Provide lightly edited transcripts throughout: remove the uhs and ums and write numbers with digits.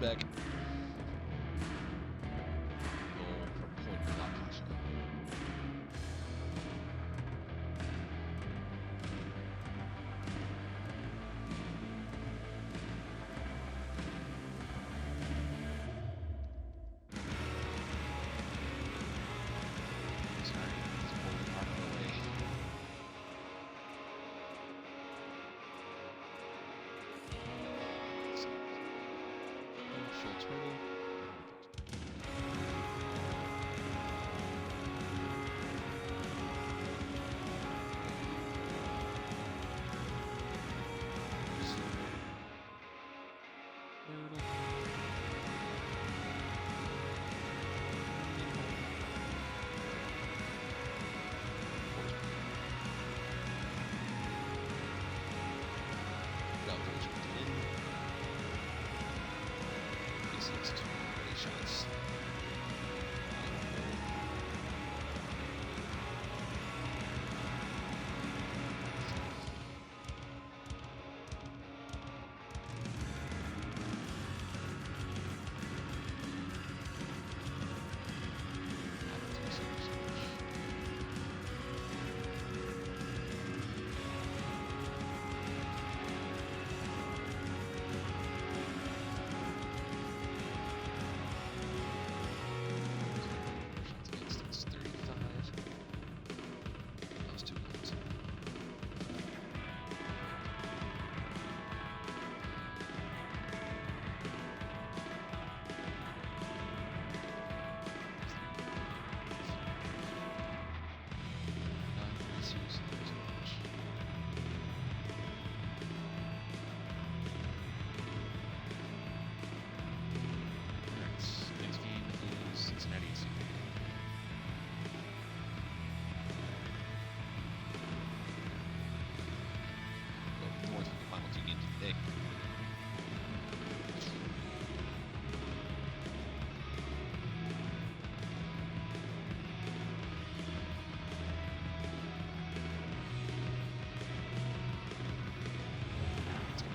back. Goal for point without caution. Sorry, it's fully parked away. Show 20. Shots.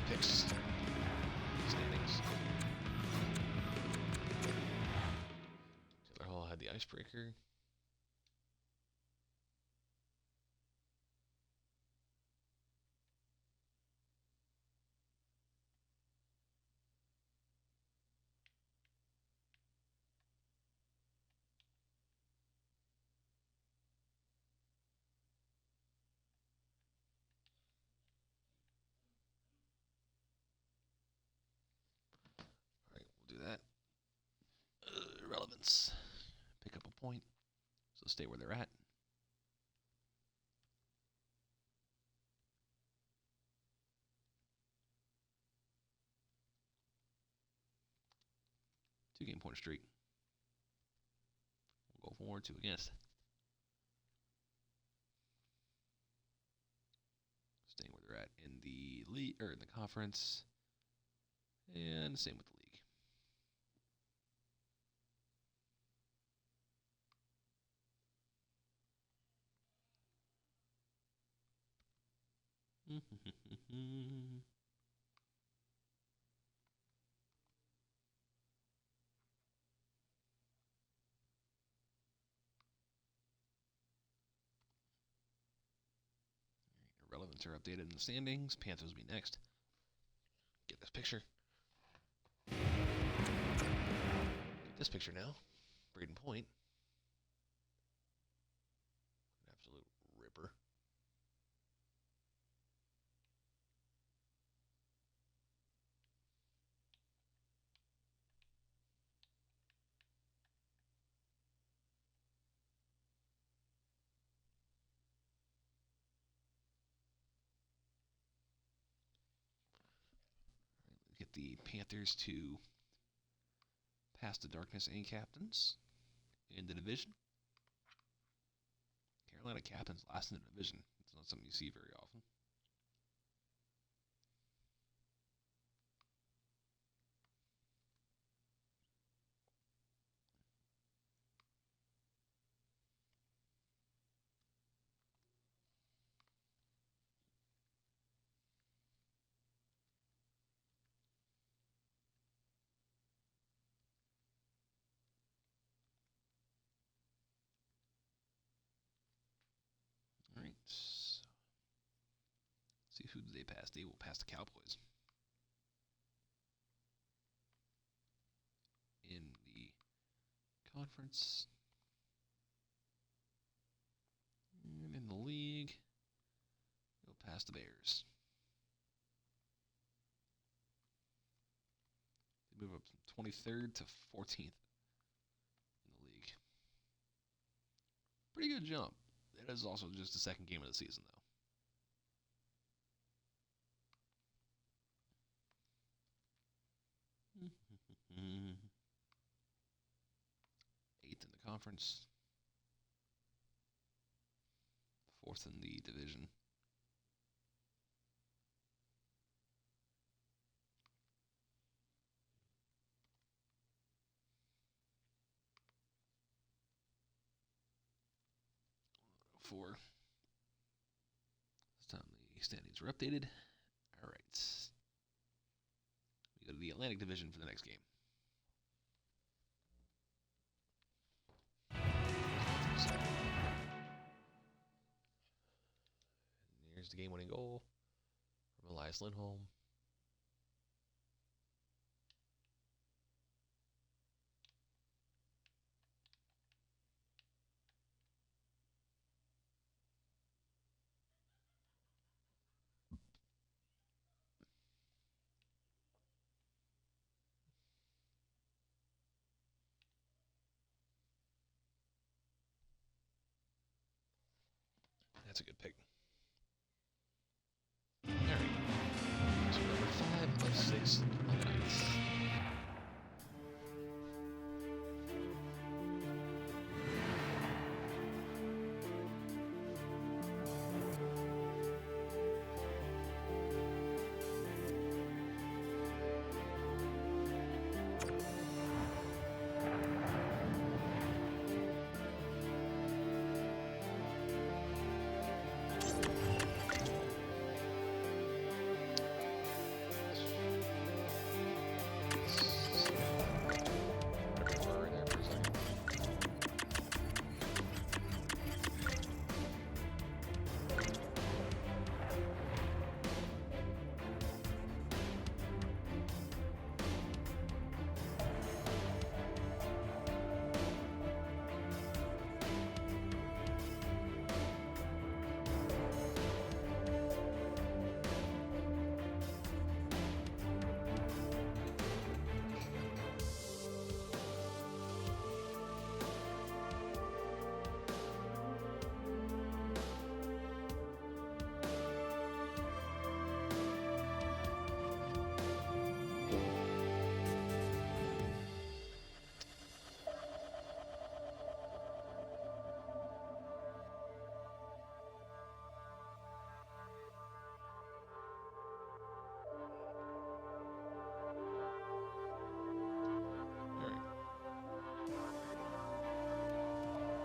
Picks. Standings. Taylor Hall had the icebreaker. Do that. Relevance. Pick up a point. So stay where they're at. Two-game point streak. We'll go forward, 2 against. Staying where they're at in the league or in the conference. And same with the league. Relevance are updated in the standings. Panthers will be next. Get this picture. Get this picture now. Braden Point. An absolute ripper. Get the Panthers to pass the darkness and captains in the division. Carolina captains last in the division. It's not something you see very often. Who did they pass? They will pass the Cowboys. In the conference. And in the league, they'll pass the Bears. They move up from 23rd to 14th in the league. Pretty good jump. It is also just the second game of the season, though. Eighth in the conference. Fourth in the division. For this time the standings are updated. All right. We go to the Atlantic Division for the next game. Here's the game-winning goal from Elias Lindholm. That's a good pick. All right. So number 5 of 6 points.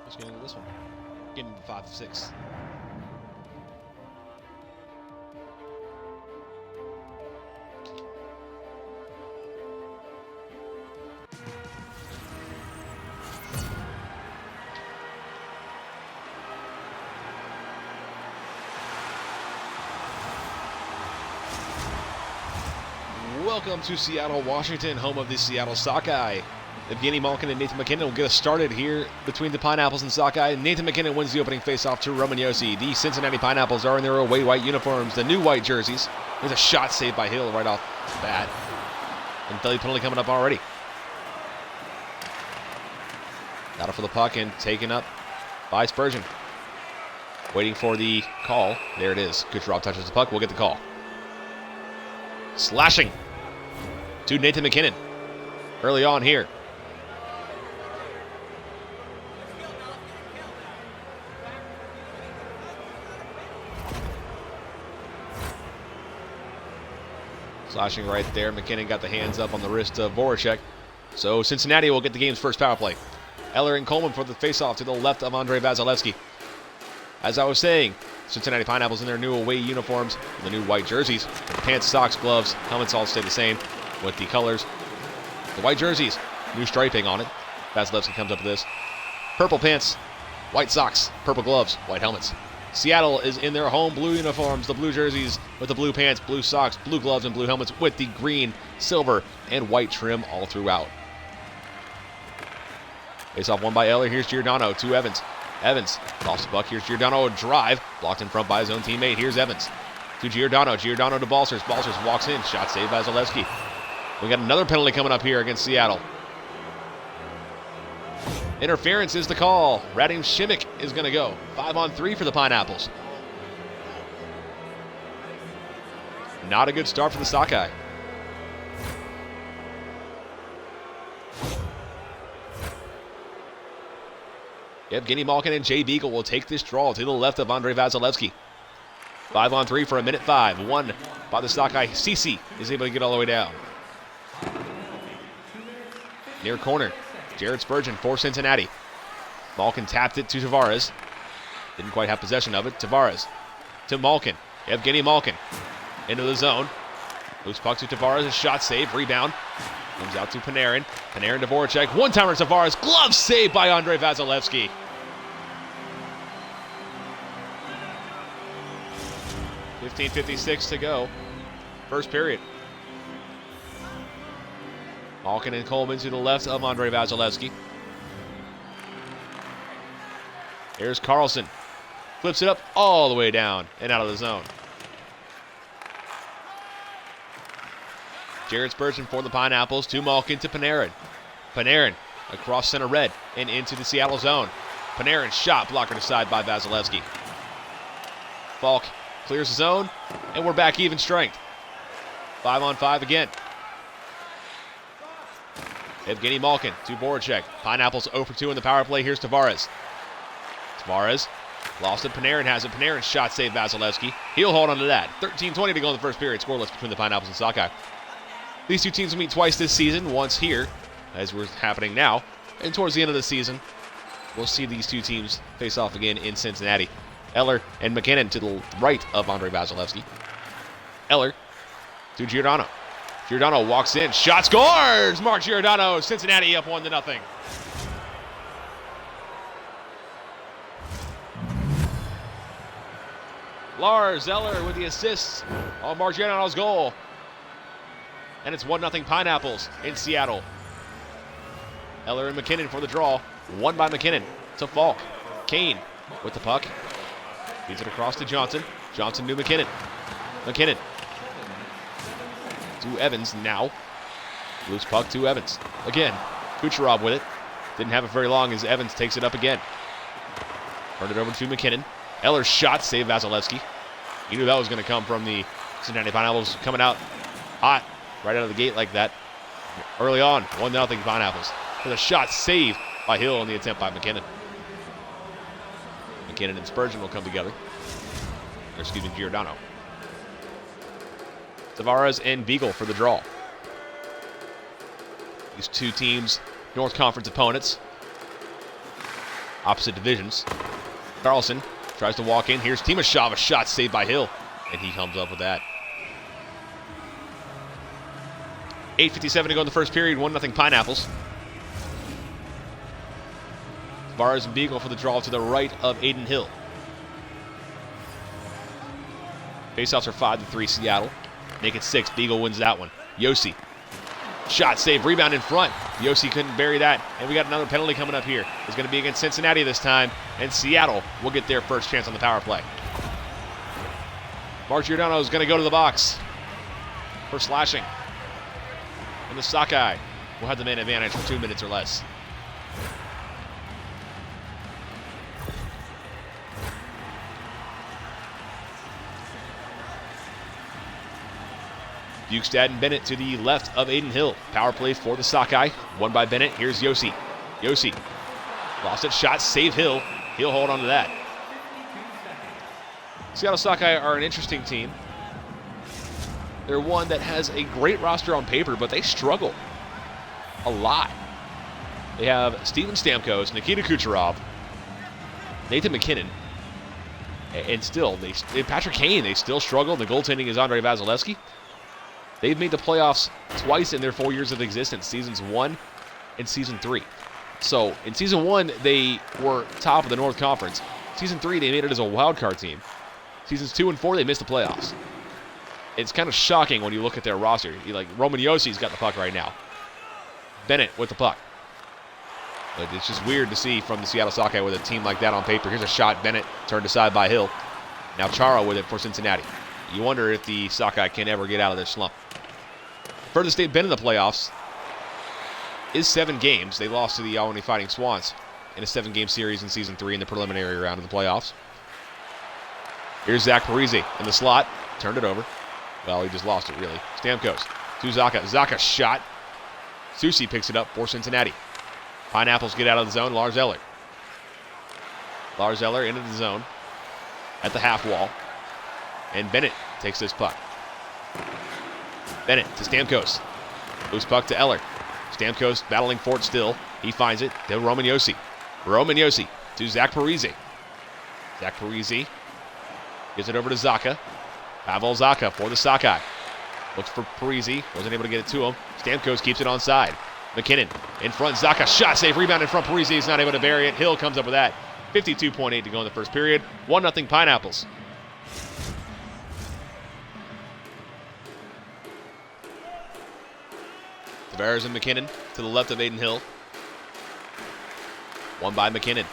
Let's get into this one. Getting into 5 of 6. Welcome to Seattle, Washington, home of the Seattle Sockeye. Evgeny Malkin and Nathan MacKinnon will get us started here between the Pineapples and Sockeye. Nathan MacKinnon wins the opening faceoff to Roman Josi. The Cincinnati Pineapples are in their away white uniforms, the new white jerseys. There's a shot saved by Hill right off the bat. And Philly penalty coming up already. Battle for the puck and taken up by Spurgeon. Waiting for the call. There it is. Kucherov touches the puck. We'll get the call. Slashing to Nathan MacKinnon early on here. Slashing right there. MacKinnon got the hands up on the wrist of Voracek. So Cincinnati will get the game's first power play. Eller and Coleman for the faceoff to the left of Andrei Vasilevsky. As I was saying, Cincinnati Pineapples in their new away uniforms, the new white jerseys. Pants, socks, gloves, helmets all stay the same with the colors. The white jerseys, new striping on it. Vasilevsky comes up with this. Purple pants, white socks, purple gloves, white helmets. Seattle is in their home blue uniforms, the blue jerseys with the blue pants, blue socks, blue gloves, and blue helmets with the green, silver, and white trim all throughout. Face off won by Eller. Here's Giordano to Evans. Evans lost the puck. Here's Giordano, a drive. Blocked in front by his own teammate. Here's Evans to Giordano. Giordano to Balsers. Balsers walks in. Shot saved by Zalewski. We got another penalty coming up here against Seattle. Interference is the call. Radim Šimić is going to go. 5-on-3 for the Pineapples. Not a good start for the Sockeye. Evgeny Malkin and Jay Beagle will take this draw to the left of Andrei Vasilevsky. 5-on-3 for a minute 5. One by the Sockeye. Cece is able to get all the way down. Near corner, Jared Spurgeon for Cincinnati. Malkin tapped it to Tavares. Didn't quite have possession of it. Tavares to Malkin. Evgeny Malkin into the zone. Loose puck to Tavares. A shot save. Rebound. Comes out to Panarin. Panarin to Voracek. One-timer to Tavares. Glove save by Andrei Vasilevsky. .56 to go. First period. Malkin and Coleman to the left of Andrei Vasilevsky. Here's Carlson. Flips it up all the way down and out of the zone. Jared Spurgeon for the Pineapples to Malkin to Panarin. Panarin across center red and into the Seattle zone. Panarin shot blocker aside by Vasilevsky. Falk clears the zone and we're back even strength. 5-on-5 again. Evgeny Malkin to Voracek. Pineapples 0 for 2 in the power play. Here's Tavares. Tavares lost it. Panarin has it. Panarin shot save Vasilevsky. He'll hold on to that. 13:20 to go in the first period. Scoreless between the Pineapples and Sockeye. These two teams will meet twice this season. Once here, as we're happening now, and towards the end of the season, we'll see these two teams face off again in Cincinnati. Eller and McKinnon to the right of Andrei Vasilevsky. Eller to Giordano. Giordano walks in. Shot scores! Mark Giordano. Cincinnati up 1-0. Lars Eller with the assists on Mark Giordano's goal. And it's 1-0 Pineapples in Seattle. Eller and McKinnon for the draw. Won by McKinnon to Falk. Kane with the puck. Feeds it across to Johnson. Johnson to McKinnon. McKinnon to Evans now. Loose puck to Evans. Again, Kucherov with it. Didn't have it very long as Evans takes it up again. Turned it over to McKinnon. Eller's shot saved Vasilevsky. He knew that was going to come from the Cincinnati Pineapples coming out hot right out of the gate like that. Early on, 1-0 Pineapples. With a shot saved by Hill on the attempt by McKinnon. McKinnon and Spurgeon will come together. Or excuse me, Giordano. Tavares and Beagle for the draw. These two teams, North Conference opponents. Opposite divisions. Carlson tries to walk in. Here's Timashov, a shot saved by Hill. And he comes up with that. 8:57 to go in the first period. 1-0 Pineapples. Tavares and Beagle for the draw to the right of Aiden Hill. Faceoffs are 5-3 Seattle. Make it 6. Beagle wins that one. Yossi. Shot save. Rebound in front. Yossi couldn't bury that. And we got another penalty coming up here. It's going to be against Cincinnati this time. And Seattle will get their first chance on the power play. Mark Giordano is going to go to the box for slashing. And the Sockeye will have the man advantage for 2 minutes or less. Bukestad and Bennett to the left of Aiden Hill. Power play for the Sockeye. Won by Bennett. Here's Yossi. Yossi lost it. Shot. Save Hill. He'll hold on to that. Seattle Sockeye are an interesting team. They're one that has a great roster on paper, but they struggle a lot. They have Steven Stamkos, Nikita Kucherov, Nathan McKinnon, and still, Patrick Kane, they still struggle. The goaltending is Andrei Vasilevsky. They've made the playoffs twice in their 4 years of existence, seasons 1 and season 3. So in season 1, they were top of the North Conference. Season 3, they made it as a wild card team. Seasons 2 and 4, they missed the playoffs. It's kind of shocking when you look at their roster. Roman Yossi's got the puck right now. Bennett with the puck. But it's just weird to see from the Seattle Sockeye with a team like that on paper. Here's a shot. Bennett turned aside by Hill. Now Chara with it for Cincinnati. You wonder if the Sockeye can ever get out of their slump. Furthest they've been in the playoffs is 7 games. They lost to the Albany Fighting Swans in a 7-game series in Season 3 in the preliminary round of the playoffs. Here's Zach Parise in the slot. Turned it over. Well, he just lost it, really. Stamkos to Zacha. Zacha shot. Susi picks it up for Cincinnati. Pineapples get out of the zone. Lars Eller. Lars Eller into the zone at the half wall. And Bennett takes this puck. Bennett to Stamkos. Loose puck to Eller. Stamkos battling for it still. He finds it to Roman Josi. Roman Josi to Zach Parise. Zach Parise gives it over to Zacha. Pavel Zacha for the Sockeye. Looks for Parise. Wasn't able to get it to him. Stamkos keeps it on side. McKinnon in front. Zacha shot save. Rebound in front. Parise is not able to bury it. Hill comes up with that. 52.8 to go in the first period. 1-0 Pineapples. Tavares and McKinnon to the left of Aiden Hill. One by McKinnon.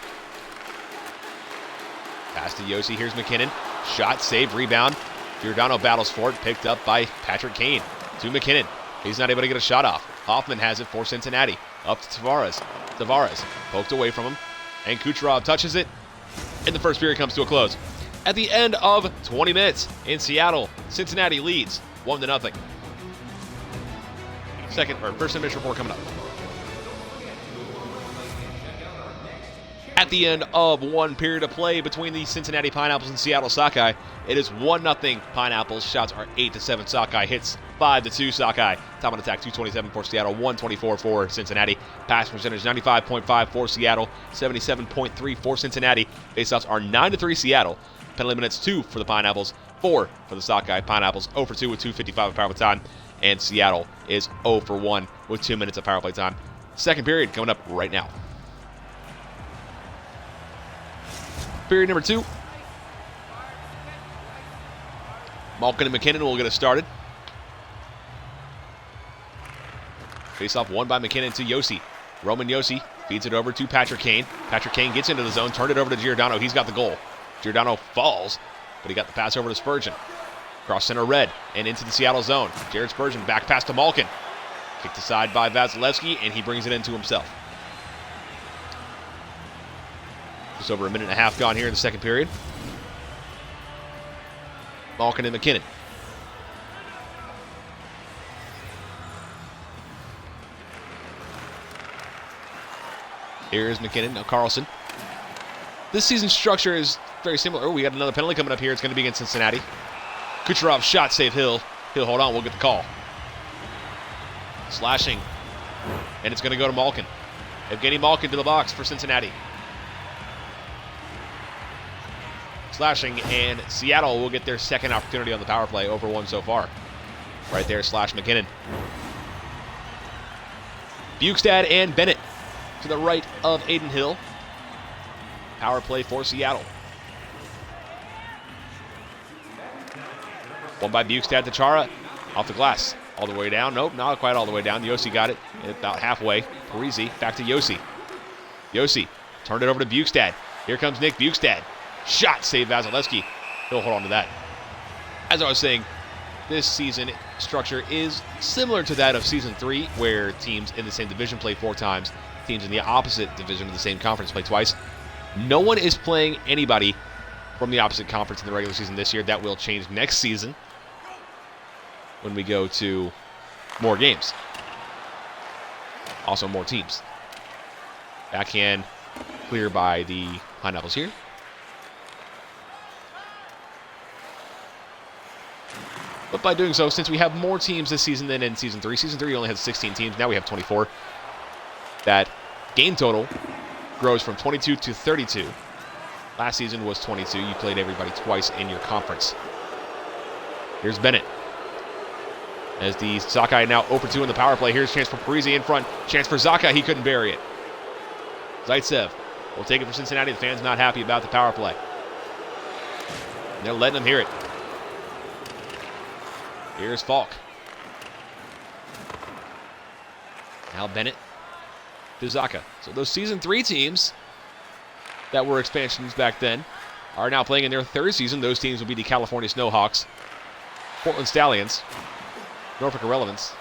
Pass to Josi. Here's McKinnon. Shot, save, rebound. Giordano battles for it. Picked up by Patrick Kane. To McKinnon. He's not able to get a shot off. Hoffman has it for Cincinnati. Up to Tavares. Tavares poked away from him. And Kucherov touches it. And the first period comes to a close. At the end of 20 minutes in Seattle, Cincinnati leads 1-0. First image report coming up. At the end of one period of play between the Cincinnati Pineapples and Seattle Sockeye, it is 1-0 Pineapples. Shots are 8-7 Sockeye. Hits 5-2 Sockeye. Time on attack 227 for Seattle, 124 for Cincinnati. Pass percentage 95.5 for Seattle, 77.3 for Cincinnati. Faceoffs are 9-3 Seattle. Penalty minutes 2 for the Pineapples, 4 for the Sockeye. Pineapples 0 for 2 with 2:55 of power play time. And Seattle is 0 for 1 with 2 minutes of power play time. Second period coming up right now. Period number 2. Malkin and McKinnon will get us started. Face-off won by McKinnon to Josi. Roman Josi feeds it over to Patrick Kane. Patrick Kane gets into the zone, turned it over to Giordano. He's got the goal. Giordano falls, but he got the pass over to Spurgeon. Cross center red and into the Seattle zone. Jared Spurgeon back pass to Malkin. Kicked aside by Vasilevsky, and he brings it into himself. Just over a minute and a half gone here in the second period. Malkin and McKinnon. Here's McKinnon, now Carlson. This season's structure is very similar. Oh, we got another penalty coming up here. It's going to be against Cincinnati. Kucherov shot, save Hill. Hill, hold on, we'll get the call. Slashing. And it's going to go to Malkin. Evgeny Malkin to the box for Cincinnati. Slashing, and Seattle will get their second opportunity on the power play, over 1 so far. Right there, slash McKinnon. Bukestad and Bennett to the right of Aiden Hill. Power play for Seattle. One by Bukestad to Chara. Off the glass. All the way down. Nope, not quite all the way down. Josi got it about halfway. Parise back to Josi. Josi turned it over to Bukestad. Here comes Nick Bukestad. Shot, save Vasilevsky. He'll hold on to that. As I was saying, this season structure is similar to that of Season 3, where teams in the same division play 4 times. Teams in the opposite division of the same conference play twice. No one is playing anybody from the opposite conference in the regular season this year. That will change next season when we go to more games. Also more teams. Backhand clear by the Pineapples here. But by doing so, since we have more teams this season than in Season 3, Season 3 only had 16 teams, now we have 24. That game total grows from 22 to 32. Last season was 22. You played everybody twice in your conference. Here's Bennett. As the Sockeye now 0 for 2 in the power play. Here's a chance for Parise in front. Chance for Zacha. He couldn't bury it. Zaitsev We'll take it for Cincinnati. The fans not happy about the power play. And they're letting them hear it. Here's Falk. Now Bennett to Zaka. So those Season 3 teams that were expansions back then are now playing in their third season. Those teams will be the California Snowhawks, Portland Stallions, Norfolk Irrelevance,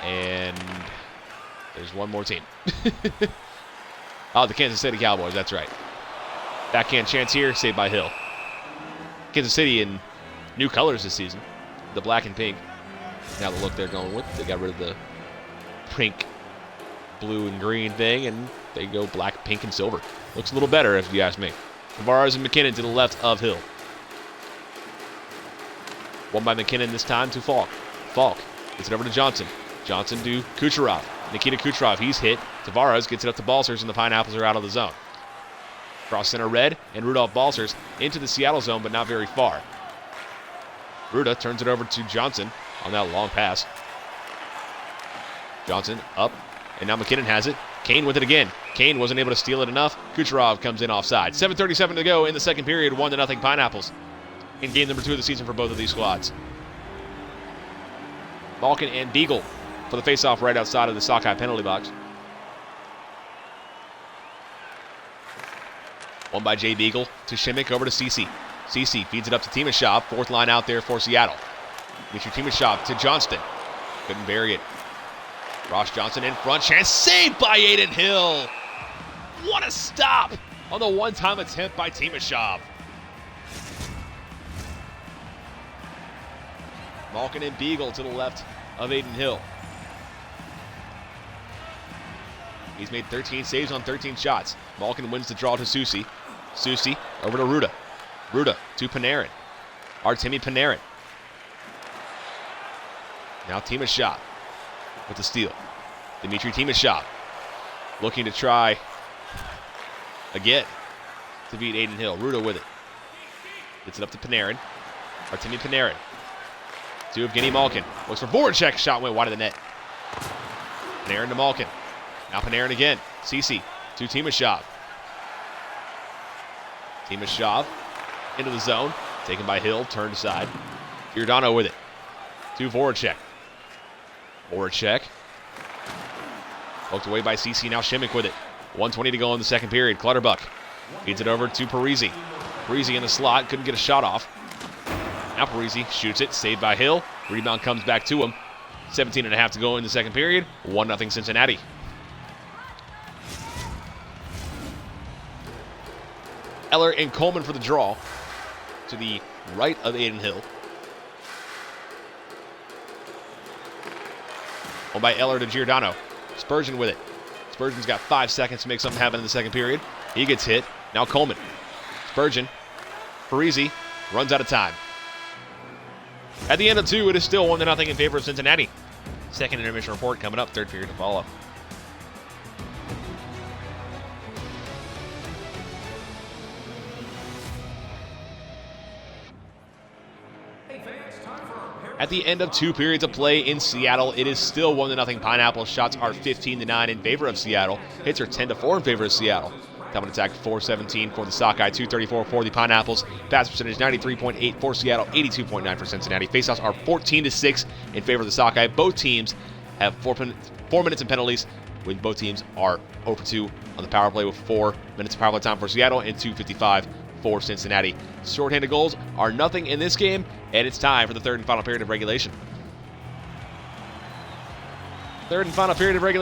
and there's one more team. Oh, the Kansas City Cowboys, that's right. Backhand chance here, saved by Hill. Kansas City in new colors this season, the black and pink. Now the look they're going with, they got rid of the pink, blue, and green thing, and they go black, pink, and silver. Looks a little better, if you ask me. Tavares and McKinnon to the left of Hill. One by McKinnon this time to Falk. Falk gets it over to Johnson. Johnson to Kucherov. Nikita Kucherov, he's hit. Tavares gets it up to Balsers, and the Pineapples are out of the zone. Cross center Red and Rudolph Balsers into the Seattle zone, but not very far. Ruda turns it over to Johnson on that long pass. Johnson up, and now McKinnon has it. Kane with it again. Kane wasn't able to steal it enough. Kucherov comes in offside. 7:37 to go in the second period. 1-0 Pineapples in game number 2 of the season for both of these squads. Balkan and Beagle for the faceoff right outside of the Sockeye penalty box. One by Jay Beagle to Shimmick over to Cece. Cece feeds it up to Timashov. Fourth line out there for Seattle. Mitchell Timashov to Johnston. Couldn't bury it. Ross Johnson in front. Chance saved by Aiden Hill. What a stop on the one-time attempt by Timashov. Malkin and Beagle to the left of Aiden Hill. He's made 13 saves on 13 shots. Malkin wins the draw to Susie. Susie over to Ruda. Ruda to Panarin. Artemi Panarin. Now Timashov with the steal. Dmitry Timashov looking to try again to beat Aiden Hill. Ruda with it. Gets it up to Panarin. Artemi Panarin. To Evgeny Malkin. Looks for Voracek. Shot went wide of the net. Panarin to Malkin. Now Panarin again. Cece to Timashov. Timashov into the zone. Taken by Hill. Turned aside. Giordano with it. To Voracek. Voracek. Poked away by Cece. Now Shimmick with it. 1:20 to go in the second period. Clutterbuck feeds it over to Parisi. Parisi in the slot. Couldn't get a shot off. Now Parisi shoots it. Saved by Hill. Rebound comes back to him. 17.5 to go in the second period. 1-0 Cincinnati. Eller and Coleman for the draw. To the right of Aiden Hill. One by Eller to Giordano. Spurgeon with it. Spurgeon's got 5 seconds to make something happen in the second period. He gets hit. Now Coleman. Spurgeon. Parisi runs out of time. At the end of 2, it is still 1-0 in favor of Cincinnati. Second intermission report coming up. Third period to follow. At the end of 2 periods of play in Seattle, it is still 1-0 Pineapple. Shots are 15-9 in favor of Seattle. Hits are 10-4 in favor of Seattle. Time on attack 417 for the Sockeye, 234 for the Pineapples. Pass percentage 93.8 for Seattle, 82.9 for Cincinnati. Faceoffs are 14-6 in favor of the Sockeye. Both teams have 4 minutes in penalties, when both teams are 0-2 on the power play with 4 minutes of power play time for Seattle and 2:55 for Cincinnati. Shorthanded goals are nothing in this game, and it's time for the third and final period of regulation. Third and final period of regulation.